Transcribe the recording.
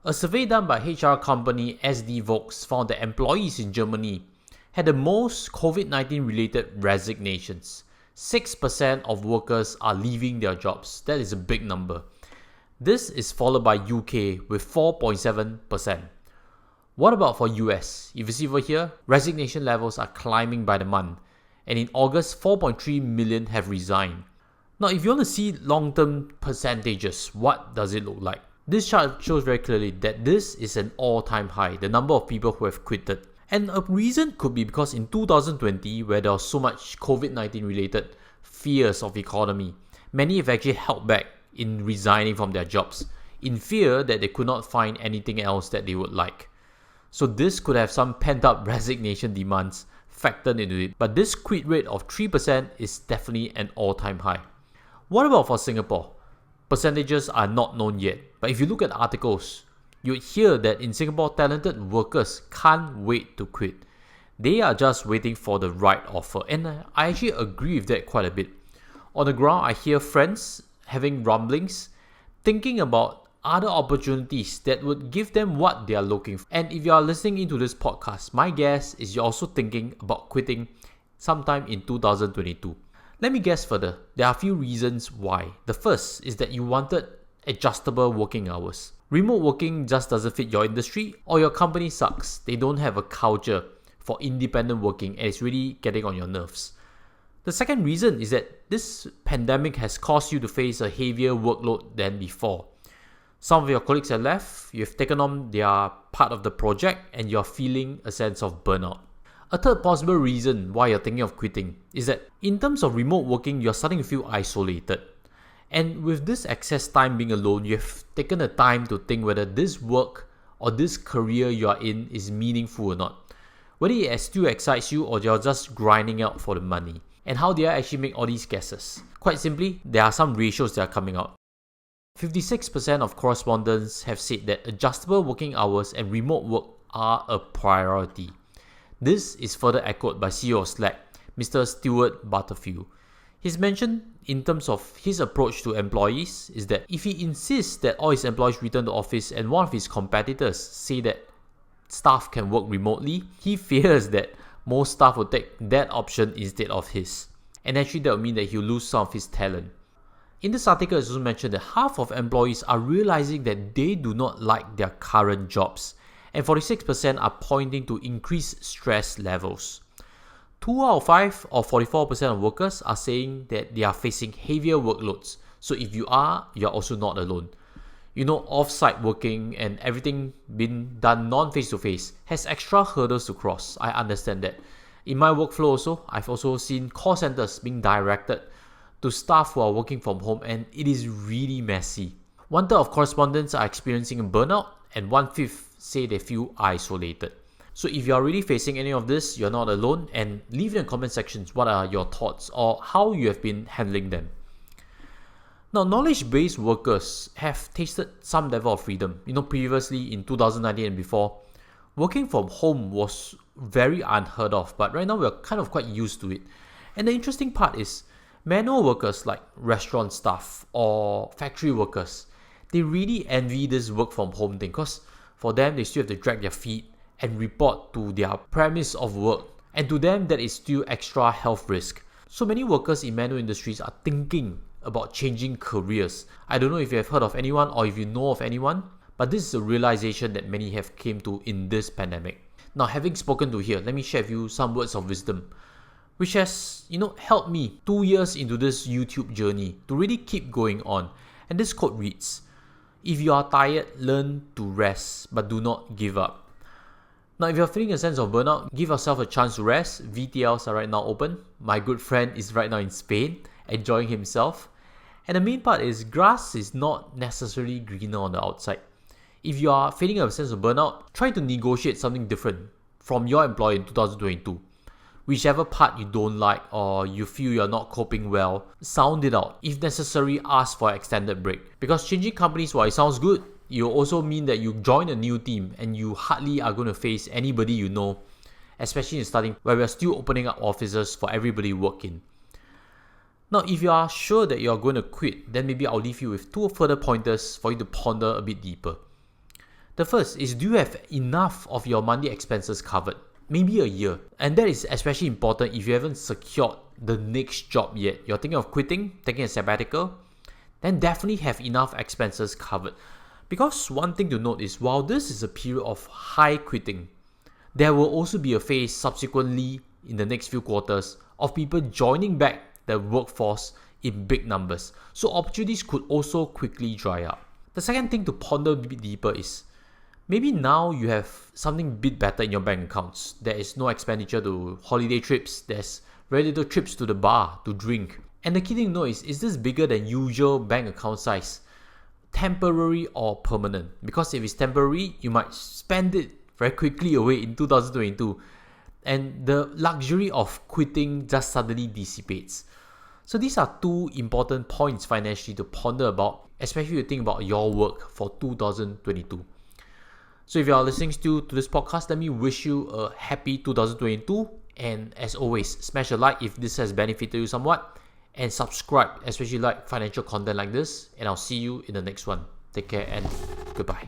A survey done by HR company SD Worx found that employees in Germany had the most COVID-19 related resignations. 6% of workers are leaving their jobs. That is a big number. This is followed by UK with 4.7%. What about for US? If you see over here, resignation levels are climbing by the month. And in August, 4.3 million have resigned. Now, if you want to see long-term percentages, what does it look like? This chart shows very clearly that this is an all-time high, the number of people who have quitted. And a reason could be because in 2020, where there was so much COVID-19 related fears of economy, many have actually held back in resigning from their jobs, in fear that they could not find anything else that they would like. So this could have some pent-up resignation demands factored into it, but this quit rate of 3% is definitely an all-time high. What about for Singapore? Percentages are not known yet, but if you look at articles, you would hear that in Singapore, talented workers can't wait to quit. They are just waiting for the right offer, and I actually agree with that quite a bit. On the ground, I hear friends having rumblings, thinking about other opportunities that would give them what they are looking for. And if you are listening into this podcast, my guess is you're also thinking about quitting sometime in 2022. Let me guess further. There are a few reasons why. The first is that you wanted adjustable working hours. Remote working just doesn't fit your industry, or your company sucks. They don't have a culture for independent working and it's really getting on your nerves. The second reason is that this pandemic has caused you to face a heavier workload than before. Some of your colleagues have left, you've taken on their part of the project, and you're feeling a sense of burnout. A third possible reason why you're thinking of quitting is that in terms of remote working, you're starting to feel isolated. And with this excess time being alone, you've taken the time to think whether this work or this career you are in is meaningful or not. Whether it still excites you or you're just grinding out for the money. And how did I actually make all these guesses? Quite simply, there are some ratios that are coming out. 56% of correspondents have said that adjustable working hours and remote work are a priority. This is further echoed by CEO of Slack, Mr. Stuart Butterfield. He's mentioned in terms of his approach to employees is that if he insists that all his employees return to office and one of his competitors say that staff can work remotely, he fears that most staff will take that option instead of his. And actually that will mean that he'll lose some of his talent. In this article, it's also mentioned that half of employees are realizing that they do not like their current jobs, and 46% are pointing to increased stress levels. 2 out of 5 or 44% of workers are saying that they are facing heavier workloads. So if you are, you're also not alone. You know, off-site working and everything being done non-face-to-face has extra hurdles to cross. I understand that. In my workflow also, I've also seen call centers being directed to staff who are working from home, and it is really messy. 1/3 of correspondents are experiencing a burnout, and 1/5 say they feel isolated. So if you are really facing any of this, you're not alone, and leave in the comment sections what are your thoughts or how you have been handling them. Now, knowledge-based workers have tasted some level of freedom. Previously in 2019 and before, working from home was very unheard of, but right now we're kind of quite used to it. And the interesting part is, manual workers like restaurant staff or factory workers, they really envy this work from home thing because for them, they still have to drag their feet and report to their premise of work. And to them, that is still extra health risk. So many workers in manual industries are thinking about changing careers. I don't know if you have heard of anyone or if you know of anyone, but this is a realization that many have came to in this pandemic. Now, having spoken to here, let me share with you some words of wisdom, which has, helped me 2 years into this YouTube journey to really keep going on. And this quote reads, "If you are tired, learn to rest, but do not give up." Now, if you're feeling a sense of burnout, give yourself a chance to rest. VTLs are right now open. My good friend is right now in Spain, enjoying himself. And the main part is grass is not necessarily greener on the outside. If you are feeling a sense of burnout, try to negotiate something different from your employer in 2022. Whichever part you don't like or you feel you're not coping well, sound it out. If necessary, ask for an extended break. Because changing companies, while it sounds good, it will also mean that you join a new team and you hardly are going to face anybody you know, especially in starting where we're still opening up offices for everybody to work in. Now, if you are sure that you're going to quit, then maybe I'll leave you with 2 further pointers for you to ponder a bit deeper. The first is, do you have enough of your monthly expenses covered? Maybe a year. And that is especially important if you haven't secured the next job yet. You're thinking of quitting, taking a sabbatical, then definitely have enough expenses covered. Because one thing to note is, while this is a period of high quitting, there will also be a phase subsequently in the next few quarters of people joining back the workforce in big numbers. So opportunities could also quickly dry up. The second thing to ponder a bit deeper is, maybe now you have something a bit better in your bank accounts. There is no expenditure to holiday trips. There's very little trips to the bar to drink. And the key thing to know is this bigger than usual bank account size temporary or permanent? Because if it's temporary, you might spend it very quickly away in 2022. And the luxury of quitting just suddenly dissipates. So these are two important points financially to ponder about, especially if you think about your work for 2022. So if you are listening still to this podcast, let me wish you a happy 2022. And as always, smash a like if this has benefited you somewhat. And subscribe, especially like financial content like this. And I'll see you in the next one. Take care and goodbye.